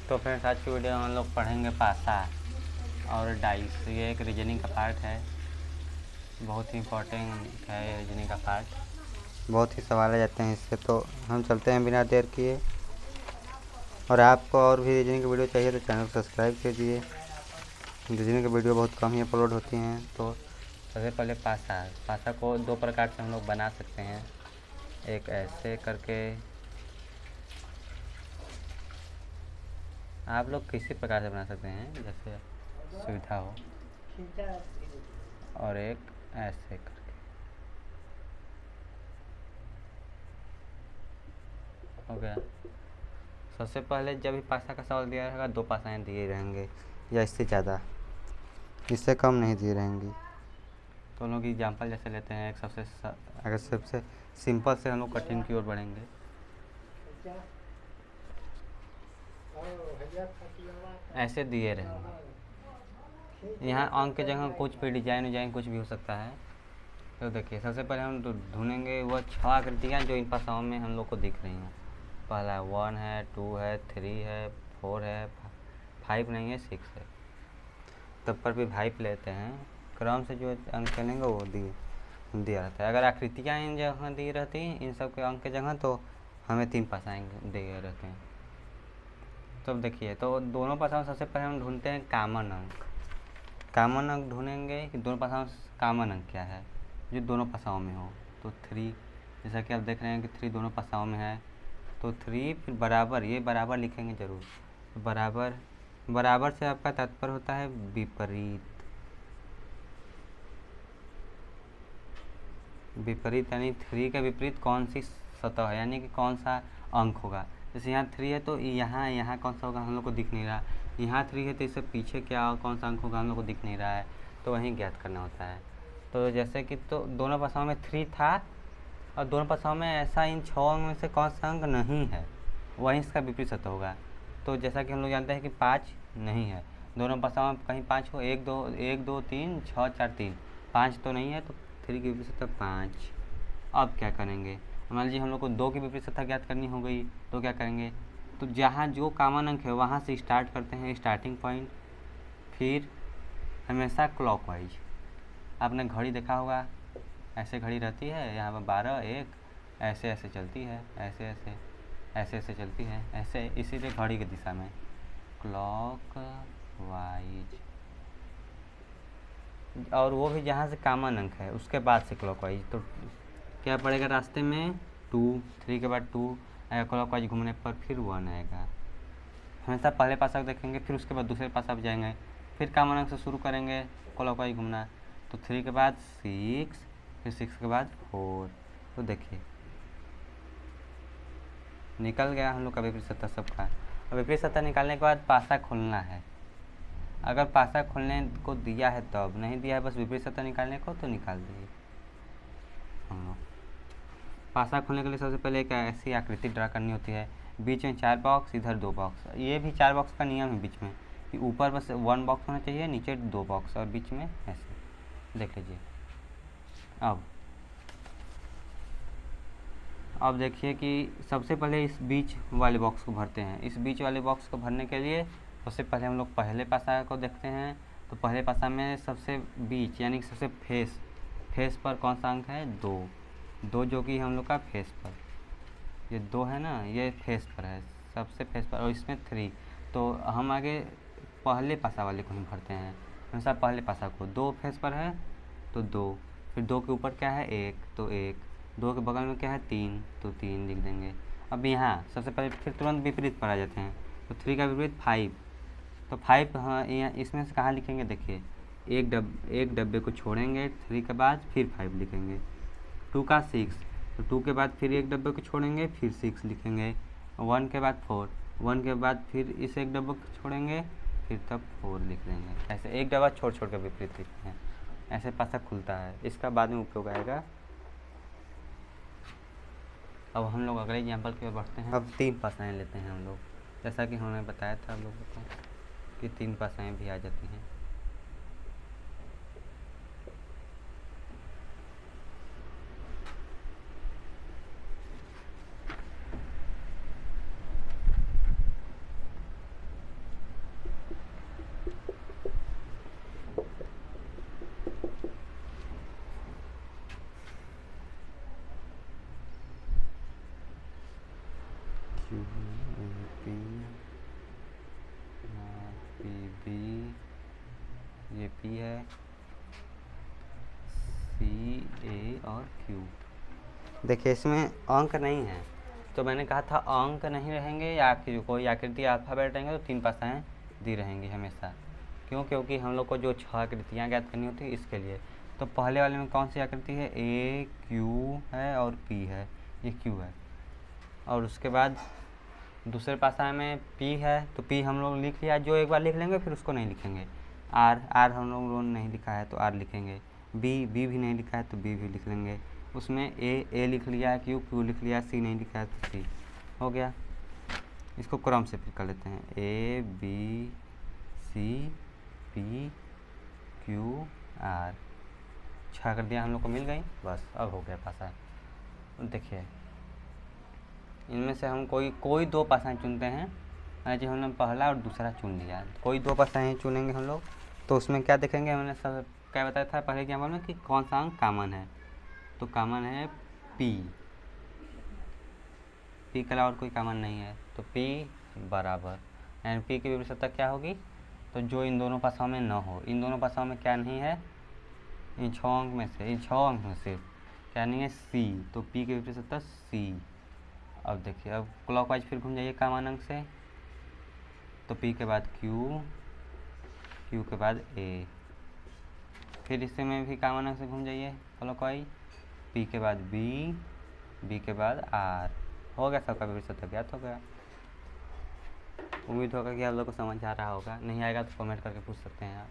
तो फ्रेंड्स आज की वीडियो में हम लोग पढ़ेंगे पासा और डाइस। ये एक रीजनिंग का पार्ट है, बहुत ही इम्पोर्टेंट है ये रीजनिंग का पार्ट। बहुत ही सवाल आ जाते हैं इससे, तो हम चलते हैं बिना देर किए। और आपको और भी रीजनिंग की वीडियो चाहिए तो चैनल को सब्सक्राइब कीजिए। रीजनिंग की वीडियो बहुत कम ही अपलोड होती हैं। तो सबसे पहले पासा को दो प्रकार से हम लोग बना सकते हैं। एक ऐसे करके, आप लोग किसी प्रकार से बना सकते हैं जैसे सुविधा हो, और एक ऐसे करके। हो गया। सबसे पहले जब भी पासा का सवाल दिया रहेगा दो पासाएँ दिए रहेंगे या इससे ज़्यादा, इससे कम नहीं दिए रहेंगी। तो हम लोग एग्जाम्पल जैसे लेते हैं, एक अगर सबसे सिंपल से हम लोग कठिन की ओर बढ़ेंगे। ऐसे दिए रहेंगे, यहाँ अंक की जगह कुछ भी डिजाइन कुछ भी हो सकता है। तो देखिए सबसे पहले हम ढूंढेंगे वह 6 आकृतियाँ जो इन पासाओं में हम लोग को दिख रही हैं। पहला 1 है, 2 है, 3 है, 4 है, 5 नहीं है, 6 है। तब पर भी 5 लेते हैं। क्रम से जो अंक चलेंगे वो दिया रहता है। अगर आकृतियाँ इन जगह दी रहती हैं इन सब के अंक की जगह, तो हमें 3 पासाएँ दिए रहते हैं। तो देखिए, तो दोनों पासाओं सबसे पहले हम ढूंढते हैं कामन अंक। कामन अंक ढूंढेंगे कि दोनों पासाओं कामन अंक क्या है जो दोनों पासाओं में हो। तो 3, जैसा कि आप देख रहे हैं कि 3 दोनों पासाओं में है, तो 3 फिर बराबर, ये बराबर लिखेंगे ज़रूर। तो बराबर से आपका तात्पर्य होता है विपरीत। विपरीत यानी 3 का विपरीत कौन सी सतह है, यानी कि कौन सा अंक होगा। जैसे यहाँ 3 है तो यहाँ कौन सा होगा हम लोग को दिख नहीं रहा। यहाँ 3 है तो इससे पीछे क्या कौन सा अंक होगा हम लोग को दिख नहीं रहा है, तो वहीं ज्ञात करना होता है। तो जैसे कि तो दोनों पासाओं में 3 था और दोनों पासाओं में ऐसा इन 6 में से कौन सा अंक नहीं है, वहीं इसका विपरीत सतह होगा। तो जैसा कि हम लोग जानते हैं कि 5 नहीं है, दोनों पासाओं में कहीं 5 हो, 1 2 3 6 4 3, 5 तो नहीं है, तो 3 की विपरीत सतह 5। अब क्या करेंगे, मान लीजिए हम लोग को 2 की विपरीत सतह ज्ञात करनी हो गई, तो क्या करेंगे, तो जहाँ जो कॉमन अंक है वहाँ से स्टार्ट करते हैं, स्टार्टिंग पॉइंट, फिर हमेशा क्लॉकवाइज। आपने घड़ी देखा होगा, ऐसे घड़ी रहती है, यहाँ पर 12 1 ऐसे ऐसे चलती है, ऐसे ऐसे ऐसे ऐसे चलती है, ऐसे इसीलिए घड़ी की दिशा में क्लॉकवाइज। और वो भी जहाँ से कॉमन अंक है उसके बाद से क्लॉकवाइज। तो क्या पड़ेगा रास्ते में, 2, 3 के बाद 2 आएगा, क्लॉकवाइज घूमने पर फिर 1 आएगा। हमेशा पहले पासा देखेंगे, फिर उसके बाद दूसरे पासा पर जाएंगे, फिर कॉमन अंक से शुरू करेंगे क्लॉकवाइज घूमना। तो 3 के बाद 6, फिर 6 के बाद 4। तो देखिए निकल गया हम लोग का विपरीत सतह सबका। और विपरीत सतह निकालने के बाद पासा खोलना है। अगर पासा खोलने को दिया है तब, नहीं दिया है बस विपरीत सतह निकालने को, तो निकाल दिए हम लोग। पासा खोलने के लिए सबसे पहले एक ऐसी आकृति ड्रा करनी होती है, बीच में 4 बॉक्स, इधर 2 बॉक्स। ये भी 4 बॉक्स का नियम है बीच में, कि ऊपर बस 1 बॉक्स होना चाहिए, नीचे 2 बॉक्स और बीच में ऐसे। देख लीजिए। अब देखिए कि सबसे पहले इस बीच वाले बॉक्स को भरते हैं। इस बीच वाले बॉक्स को भरने के लिए सबसे पहले हम लोग पहले पासा को देखते हैं। तो पहले पासा में सबसे बीच यानी सबसे फेस पर कौन सा अंक है, 2 जो कि हम लोग का फेस पर, ये 2 है ना, ये फेस पर है, सबसे फेस पर, और इसमें 3। तो हम आगे पहले पासा वाले को ही भरते हैं, हमेशा पहले पासा को। 2 फेस पर है तो 2, फिर 2 के ऊपर क्या है 1, तो 1, 2 के बगल में क्या है 3, तो 3 लिख देंगे। अब यहाँ सबसे पहले फिर तुरंत विपरीत पर आ जाते हैं, तो 3 का विपरीत 5, तो 5 हाँ यहाँ इसमें से कहाँ लिखेंगे, देखिए एक डब्बे को छोड़ेंगे, 3 के बाद फिर 5 लिखेंगे। 2 का 6, तो 2 के बाद फिर एक डब्बे को छोड़ेंगे, फिर 6 लिखेंगे। 1 के बाद 4, 1 के बाद फिर इस एक डब्बे को छोड़ेंगे, फिर तब 4 लिख देंगे। ऐसे एक डब्बा छोड़ छोड़ कर विपरीत लिखते हैं, ऐसे पासा खुलता है, इसका बाद में उपयोग आएगा। अब हम लोग अगले एग्जाम्पल की ओर बढ़ते हैं। अब 3 पासाएँ लेते हैं हम लोग, जैसा कि हमने बताया था हम लोगों को कि 3 पासाएँ भी आ जाती हैं। पी बी, ये पी है, सी ए और क्यू। देखिए इसमें अंक नहीं है, तो मैंने कहा था अंक नहीं रहेंगे या कोई आकृति अल्फ़ाबेट रहेंगे तो 3 पासाएँ दी रहेंगी हमेशा। क्यों? क्योंकि हम लोग को जो 6 आकृतियाँ ज्ञात करनी होती है इसके लिए। तो पहले वाले में कौन सी आकृति है? ए क्यू है और पी है, ये क्यू है। और उसके बाद दूसरे पासा में पी है, तो पी हम लोग लिख लिया, जो एक बार लिख लेंगे फिर उसको नहीं लिखेंगे। आर हम लोग नहीं लिखा है तो आर लिखेंगे। बी भी नहीं लिखा है तो बी भी लिख लेंगे। उसमें ए लिख लिया है, क्यू लिख लिया, सी नहीं लिखा है तो सी हो गया। इसको क्रम से फिर कर लेते हैं, A B C P Q R. 6 आकृतियाँ हम लोग को मिल गई, बस अब हो गया पासा। देखिए इनमें से हम कोई 2 पासाएँ चुनते हैं। जो हमने पहला और दूसरा चुन लिया, कोई 2 पासाएँ चुनेंगे हम लोग, तो उसमें क्या देखेंगे? हमने सब क्या बताया था पहले एग्जाम्पल में कि कौन सा अंक कॉमन है। तो कॉमन है पी के अलावा और कोई कॉमन नहीं है, तो पी बराबर एंड पी की विपरीतता क्या होगी? तो जो इन दोनों पासाओं में न हो। इन दोनों पासाओं में क्या नहीं है? इन 6 अंक में से क्या नहीं है? सी। तो पी की विपरीतता सी। अब देखिए, अब क्लॉकवाइज फिर घूम जाइए कॉमन अंक से, तो पी के बाद क्यू के बाद ए। फिर इससे में भी कॉमन अंक से घूम जाइए क्लॉकवाइज, पी के बाद बी के बाद आर। हो गया, सबका विपरीत ज्ञात हो गया। उम्मीद होगा कि आप लोग को समझ आ रहा होगा, नहीं आएगा तो कमेंट करके पूछ सकते हैं आप।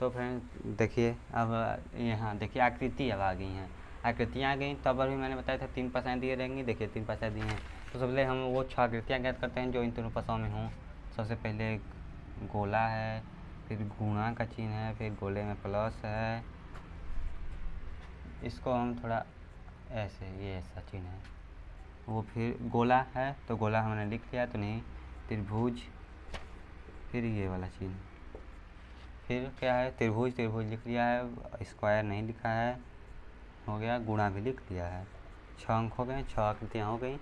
तो फ्रेंड देखिए, अब यहाँ देखिए आकृति अब आ गई हैं। आकृतियाँ आ गई, तब अभी मैंने बताया था 3 पासाएँ दिए रहेंगी। देखिए 3 पासाएँ दिए हैं, तो सबसे पहले हम वो 6 आकृतियाँ ज्ञात करते हैं जो इन तीनों पासाओं में हों। सबसे पहले गोला है, फिर गुणा का चिन्ह है, फिर गोले में प्लस है। इसको हम थोड़ा ऐसे, ये ऐसा चिन्ह है वो। फिर गोला है तो गोला हमने लिख लिया तो नहीं, त्रिभुज, फिर ये वाला चिन्ह। फिर क्या है? त्रिभुज लिख लिया है, स्क्वायर नहीं लिखा है, हो गया। गुणा भी लिख लिया है। 6 अंक हो गए, 6 आकृतियाँ हो गई।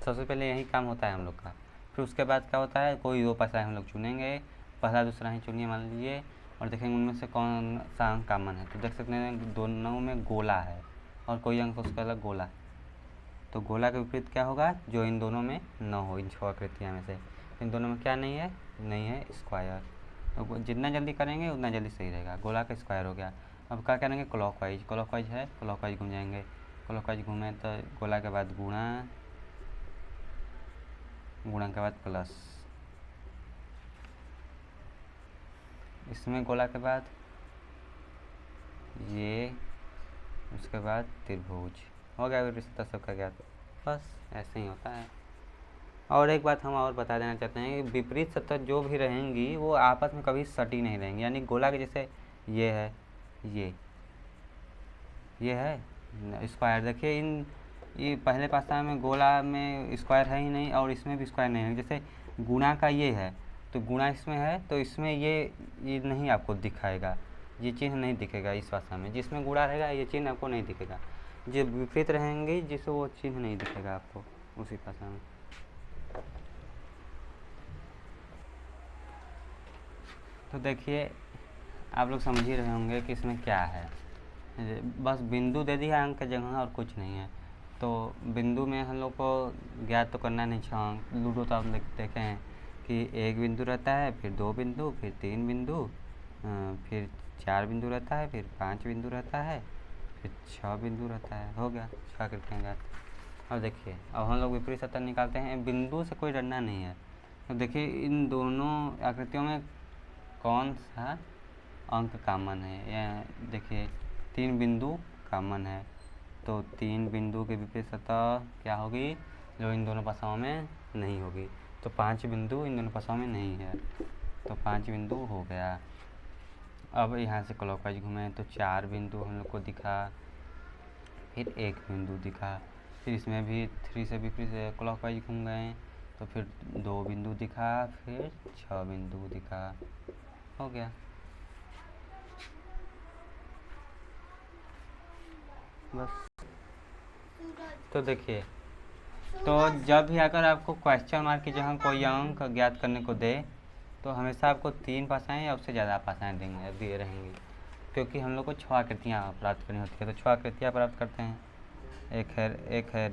सबसे पहले यही काम होता है हम लोग का। फिर उसके बाद क्या होता है? कोई 2 पासा हम लोग चुनेंगे, पहला दूसरा ही चुनिए मान लीजिए, और देखेंगे उनमें से कौन सा अंक कॉमन है। तो देख सकते हैं दोनों में गोला है और कोई अंक उसका अलग गोला। तो गोला के विपरीत क्या होगा? जो इन दोनों में न हो, इन 6 आकृतियाँ में से इन दोनों में क्या नहीं है? स्क्वायर। तो जितना जल्दी करेंगे उतना जल्दी सही रहेगा। गोला का स्क्वायर हो गया। अब क्या करेंगे? क्लॉकवाइज है, क्लॉकवाइज घूम जाएंगे। क्लॉकवाइज घूमें तो गोला के बाद गुणा के बाद प्लस, इसमें गोला के बाद ये, उसके बाद त्रिभुज। हो गया रिश्ता सबका ज्ञात। बस ऐसे ही होता है। और एक बात हम और बता देना चाहते हैं कि विपरीत सतह जो भी रहेंगी वो आपस में कभी सटी नहीं रहेंगी। यानी गोला के जैसे ये है, ये है स्क्वायर। देखिए ये पहले पासा में गोला में स्क्वायर है ही नहीं और इसमें भी स्क्वायर नहीं है। जैसे गुणा का ये है तो गुणा इसमें है तो इसमें ये नहीं आपको दिखाएगा, ये चिन्ह नहीं दिखेगा इस भाषा में। जिसमें गुणा रहेगा ये चिन्ह आपको नहीं दिखेगा। जो विपरीत रहेंगे जिससे वो चिन्ह नहीं दिखेगा आपको उसी भाषा में। तो देखिए आप लोग समझ ही रहे होंगे कि इसमें क्या है। बस बिंदु दे दिया अंक की जगह और कुछ नहीं है। तो बिंदु में हम लोग को ज्ञात तो करना नहीं 6 अंक। लूडो तो आप देखे हैं कि 1 बिंदु रहता है, फिर 2 बिंदु, फिर 3 बिंदु, फिर 4 बिंदु रहता है, फिर 5 बिंदु रहता है, फिर 6 बिंदु रहता है। हो गया 6 आकृतियाँ ज्ञात। अब देखिए, अब हम लोग विपरीत सतह निकालते हैं। बिंदु से कोई डरना नहीं है। तो देखिए इन दोनों आकृतियों में कौन सा अंक कॉमन है? या देखिए 3 बिंदु कॉमन है, तो 3 बिंदु के विपरीत सतह क्या होगी? जो इन दोनों पासाओं में नहीं होगी। तो 5 बिंदु इन दोनों पासाओं में नहीं है, तो 5 बिंदु हो गया। अब यहाँ से क्लॉकवाइज घूमें तो 4 बिंदु हम लोग को दिखा, फिर 1 बिंदु दिखा। फिर इसमें भी 3 से विपरीत क्लॉकवाइज घूम गए तो फिर 2 बिंदु दिखा, फिर 6 बिंदु दिखा। हो गया। बस। तो देखिए तो जब भी अगर आपको क्वेश्चन मार्क की जगह कोई अंक ज्ञात करने को दे तो हमेशा आपको 3 भाषाएँ या उससे ज़्यादा भाषाएँ देंगे दिए रहेंगी, क्योंकि हम लोग को 6 आकृतियाँ प्राप्त करनी होती है। तो 6 आकृतियाँ प्राप्त करते हैं। एक है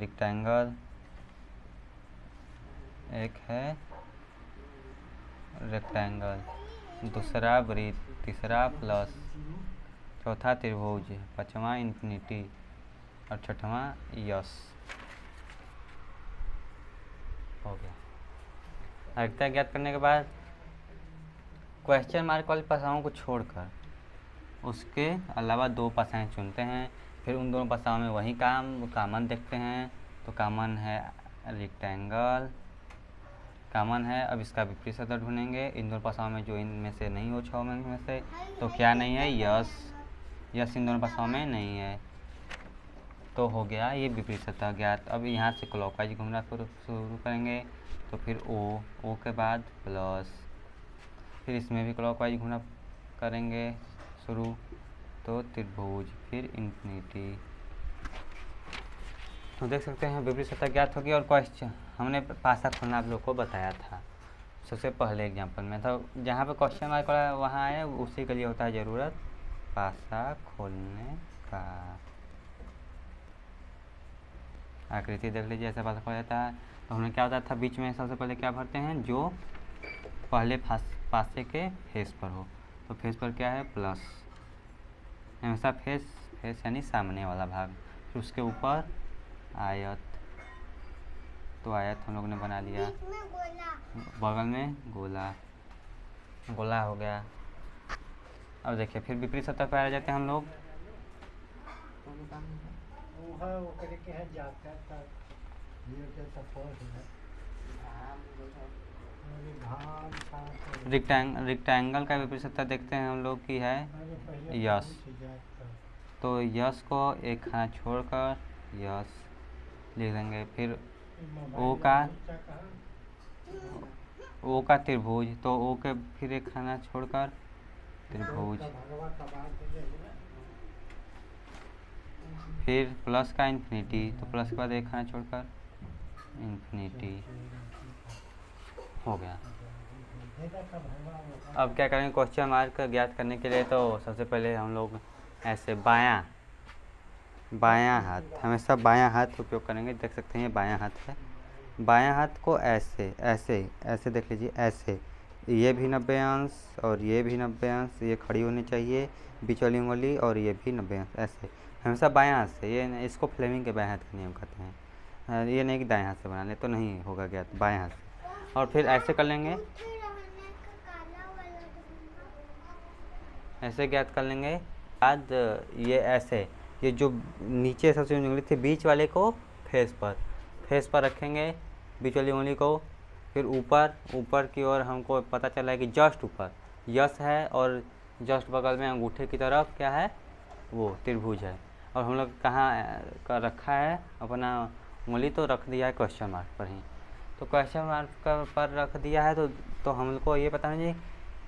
रेक्टेंगल, दूसरा वृत्त, तीसरा प्लस, चौथा त्रिभुज, पाँचवां इन्फिनिटी और छठवां यस। हो गया। आकृतियाँ ज्ञात करने के बाद क्वेश्चन मार्क वाली भाषाओं को छोड़कर उसके अलावा 2 भाषाएँ चुनते हैं। फिर उन दोनों भाषाओं में वही कॉमन देखते हैं। तो कॉमन है रेक्टेंगल, कॉमन है। अब इसका विपरीत शब्द ढूंढेंगे इन दोनों भाषाओं में, जो इनमें से नहीं हो 6 में से। तो क्या नहीं है? यस इन दोनों भाषाओं में नहीं है। तो हो गया ये विपरीत सतह ज्ञात। अब यहाँ से क्लॉकवाइज घूमना शुरू करेंगे। तो फिर ओ के बाद प्लस, फिर इसमें भी क्लॉकवाइज घूमना करेंगे शुरू। तो त्रिभुज, फिर इन्फिनिटी। तो देख सकते हैं विपरीत सतह ज्ञात होगी। और क्वेश्चन हमने पासा खोलना आप लोग को बताया था सबसे पहले एग्जाम्पल में। तो जहाँ पे क्वेश्चन मार्क वाला वहाँ आए उसी के लिए होता है ज़रूरत पासा खोलने का। आकृति देख लीजिए, ऐसा पासा खोला जाता है। तो हमने क्या होता था बीच में सबसे पहले क्या भरते हैं? जो पहले पासे के फेस पर हो। तो फेस पर क्या है? प्लस। हमेशा फेस यानी सामने वाला भाग। फिर उसके ऊपर आयत। तो आयत हम लोग ने बना लिया। बगल में गोला हो गया। अब देखिए फिर विपरीत सतह पर आ जाते हैं हम लोग। रेक्टेंगल का विपरीत सतह देखते हैं हम लोग की है यस। तो यस को एक खाना छोड़कर यस लिख देंगे। फिर ओ का त्रिभुज, तो ओ के फिर एक खाना छोड़कर त्रिभुज। फिर प्लस का इन्फिनिटी, तो प्लस के बाद एक खाना छोड़कर इन्फिनिटी। हो गया। अब क्या करेंगे क्वेश्चन मार्क ज्ञात करने के लिए? तो सबसे पहले हम लोग ऐसे बायां हाथ, हमेशा बायां हाथ उपयोग करेंगे। देख सकते हैं ये बायां हाथ है। बायां हाथ को ऐसे देख लीजिए, ऐसे ये भी 90 अंश और ये भी 90 अंश, ये खड़ी होनी चाहिए बीच वाली उंगली, और ये भी 90 अंश। ऐसे हमेशा बायां हाथ से। ये इसको फ्लेमिंग के बायां हाथ का नियम कहते हैं। ये नहीं कि दाएं हाथ से बना ले तो नहीं होगा ज्ञात, बायां हाथ से। और फिर ऐसे कर लेंगे, ऐसे ज्ञात कर लेंगे। बाद ये ऐसे, ये जो नीचे सबसे उंगली थी बीच वाले को फेस पर रखेंगे, बीच वाली उंगली को। फिर ऊपर की ओर हमको पता चला है कि जस्ट ऊपर यस है, और जस्ट बगल में अंगूठे की तरफ क्या है? वो त्रिभुज है। और हम लोग कहाँ का रखा है अपना उंगली? तो रख दिया है क्वेश्चन मार्क पर ही। तो क्वेश्चन मार्क पर रख दिया है तो हम लोग को ये पता नहीं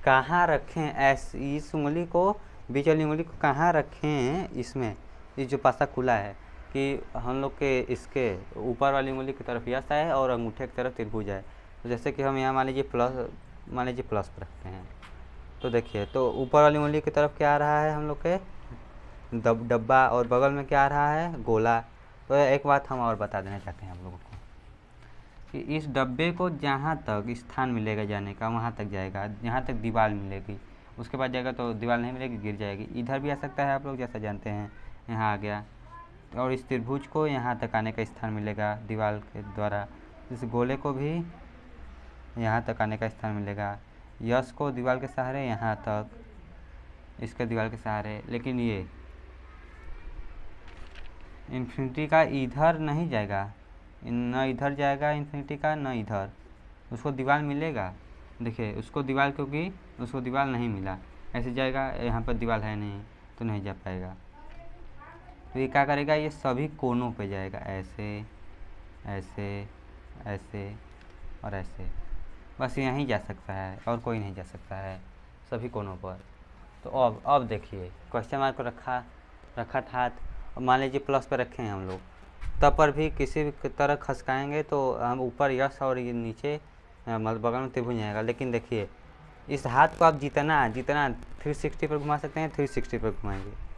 कहाँ रखें। इस उंगली को, बीच वाली उंगली को कहाँ रखें इसमें, ये जो पासा खुला है, कि हम लोग के इसके ऊपर वाली उंगली की तरफ यस है और अंगूठे की तरफ त्रिभुज है। तो जैसे कि हम यहाँ मान लीजिए प्लस पर रखते हैं। तो देखिए, तो ऊपर वाली उंगली की तरफ क्या आ रहा है हम लोग के? डब्बा, और बगल में क्या आ रहा है? गोला। तो एक बात हम और बता देना चाहते हैं आप लोगों को कि इस डब्बे को जहाँ तक स्थान मिलेगा जाने का वहाँ तक जाएगा, जहाँ तक दीवार मिलेगी। उसके बाद जाएगा तो दीवार नहीं मिलेगी, गिर जाएगी। इधर भी आ सकता है, आप लोग जैसा जानते हैं, यहाँ आ गया। और इस त्रिभुज को यहाँ तक आने का स्थान मिलेगा दीवार के द्वारा। इस गोले को भी यहाँ तक आने का स्थान मिलेगा। यस को दीवार के सहारे यहाँ तक, इसके दीवार के सहारे। लेकिन ये इन्फिनिटी का इधर नहीं जाएगा, न इधर जाएगा इन्फिनिटी का, न इधर। उसको दीवार मिलेगा, देखिए उसको दीवार, क्योंकि उसको दीवार नहीं मिला। ऐसे जाएगा, यहाँ पर दीवार है नहीं तो नहीं जा पाएगा। तो ये क्या करेगा? ये सभी कोनों पे जाएगा, ऐसे और ऐसे। बस यहीं जा सकता है और कोई नहीं जा सकता है, सभी कोनों पर। तो अब देखिए क्वेश्चन मार्क को रखा था। मान लीजिए प्लस पे रखे हैं हम लोग, तब पर भी किसी भी तरह खसकाएंगे तो हम ऊपर यश और ये नीचे मतलब बगल में त्रिभुज आएगा। लेकिन देखिए इस हाथ को आप जितना जितना 360 पर घुमा सकते हैं 360 पर घुमाएंगे।